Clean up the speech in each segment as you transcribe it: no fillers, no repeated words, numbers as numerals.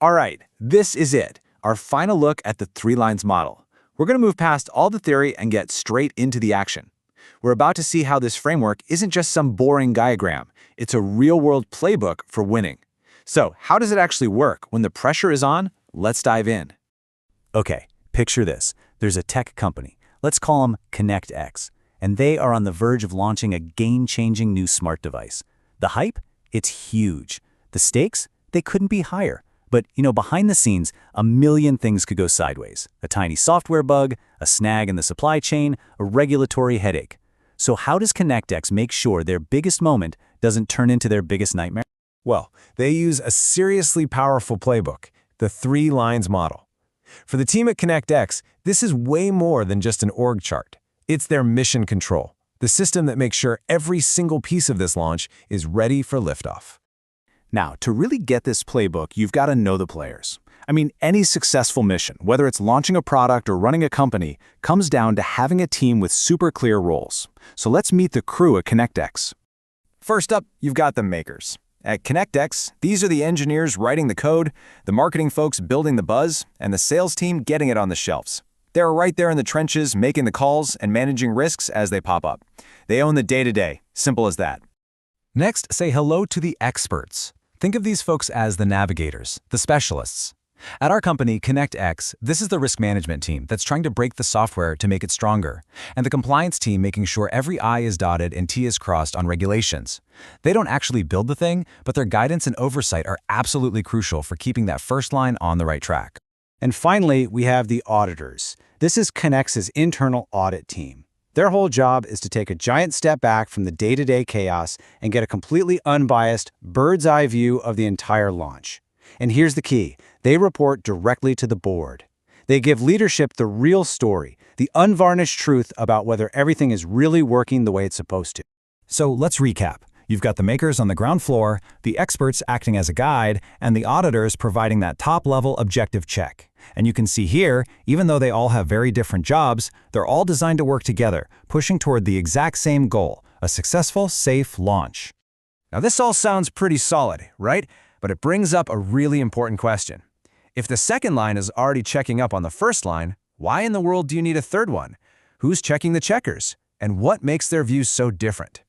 All right, this is it, our final look at the Three Lines Model. We're going to move past all the theory and get straight into the action. We're about to see how this framework isn't just some boring diagram. It's a real-world playbook for winning. So, how does it actually work? When the pressure is on, let's dive in. Okay, picture this. There's a tech company. Let's call them ConnectX. And they are on the verge of launching a game-changing new smart device. The hype? It's huge. The stakes? They couldn't be higher. But, behind the scenes, a million things could go sideways. A tiny software bug, a snag in the supply chain, a regulatory headache. So how does ConnectX make sure their biggest moment doesn't turn into their biggest nightmare? Well, they use a seriously powerful playbook, the Three Lines Model. For the team at ConnectX, this is way more than just an org chart. It's their mission control, the system that makes sure every single piece of this launch is ready for liftoff. Now, to really get this playbook, you've got to know the players. I mean, any successful mission, whether it's launching a product or running a company, comes down to having a team with super clear roles. So let's meet the crew at ConnectX. First up, you've got the makers. At ConnectX, these are the engineers writing the code, the marketing folks building the buzz, and the sales team getting it on the shelves. They're right there in the trenches, making the calls and managing risks as they pop up. They own the day-to-day, simple as that. Next, say hello to the experts. Think of these folks as the navigators, the specialists. At our company, ConnectX, this is the risk management team that's trying to break the software to make it stronger, and the compliance team making sure every I is dotted and T is crossed on regulations. They don't actually build the thing, but their guidance and oversight are absolutely crucial for keeping that first line on the right track. And finally, we have the auditors. This is ConnectX's internal audit team. Their whole job is to take a giant step back from the day-to-day chaos and get a completely unbiased, bird's-eye view of the entire launch. And here's the key. They report directly to the board. They give leadership the real story, the unvarnished truth about whether everything is really working the way it's supposed to. So let's recap. You've got the makers on the ground floor, the experts acting as a guide, and the auditors providing that top-level objective check. And you can see here, even though they all have very different jobs, they're all designed to work together, pushing toward the exact same goal, a successful, safe launch. Now this all sounds pretty solid, right? But it brings up a really important question. If the second line is already checking up on the first line, why in the world do you need a third one? Who's checking the checkers? And what makes their views so different?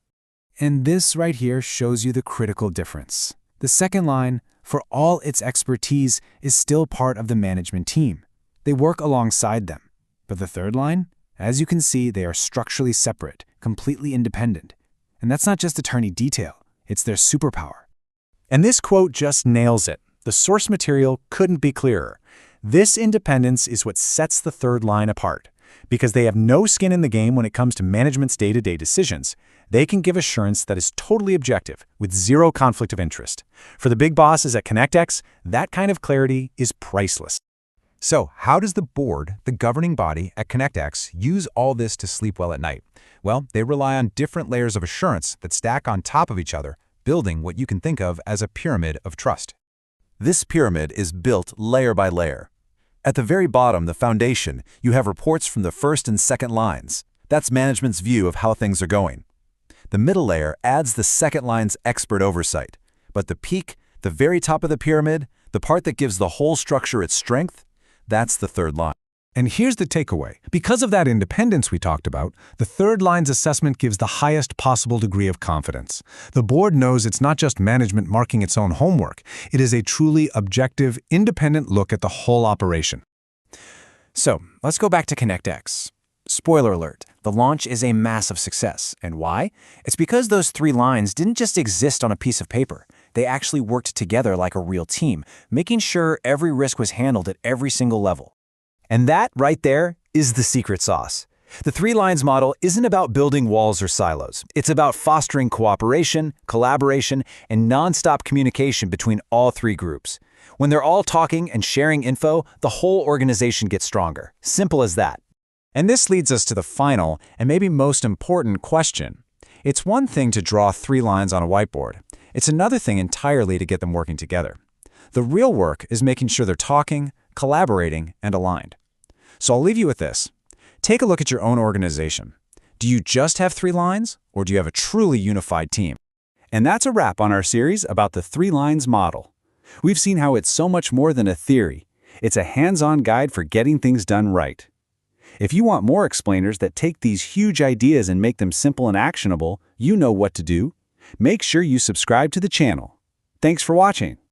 And this right here shows you the critical difference. The second line, for all its expertise, is still part of the management team. They work alongside them. But the third line, as you can see, they are structurally separate, completely independent. And that's not just a tiny detail, it's their superpower. And this quote just nails it. The source material couldn't be clearer. This independence is what sets the third line apart. Because they have no skin in the game when it comes to management's day-to-day decisions, they can give assurance that is totally objective, with zero conflict of interest. For the big bosses at ConnectX, that kind of clarity is priceless. So how does the board, the governing body at ConnectX, use all this to sleep well at night? Well, they rely on different layers of assurance that stack on top of each other, building what you can think of as a pyramid of trust. This pyramid is built layer by layer. At the very bottom, the foundation, you have reports from the first and second lines. That's management's view of how things are going. The middle layer adds the second line's expert oversight. But the peak, the very top of the pyramid, the part that gives the whole structure its strength, that's the third line. And here's the takeaway. Because of that independence we talked about, the third line's assessment gives the highest possible degree of confidence. The board knows it's not just management marking its own homework. It is a truly objective, independent look at the whole operation. So, let's go back to ConnectX. Spoiler alert, the launch is a massive success. And why? It's because those three lines didn't just exist on a piece of paper. They actually worked together like a real team, making sure every risk was handled at every single level. And that, right there, is the secret sauce. The Three Lines Model isn't about building walls or silos. It's about fostering cooperation, collaboration, and nonstop communication between all three groups. When they're all talking and sharing info, the whole organization gets stronger. Simple as that. And this leads us to the final, and maybe most important question. It's one thing to draw three lines on a whiteboard. It's another thing entirely to get them working together. The real work is making sure they're talking, collaborating, and aligned. So I'll leave you with this. Take a look at your own organization. Do you just have three lines, or do you have a truly unified team? And that's a wrap on our series about the Three Lines Model. We've seen how it's so much more than a theory. It's a hands-on guide for getting things done right. If you want more explainers that take these huge ideas and make them simple and actionable, you know what to do. Make sure you subscribe to the channel. Thanks for watching.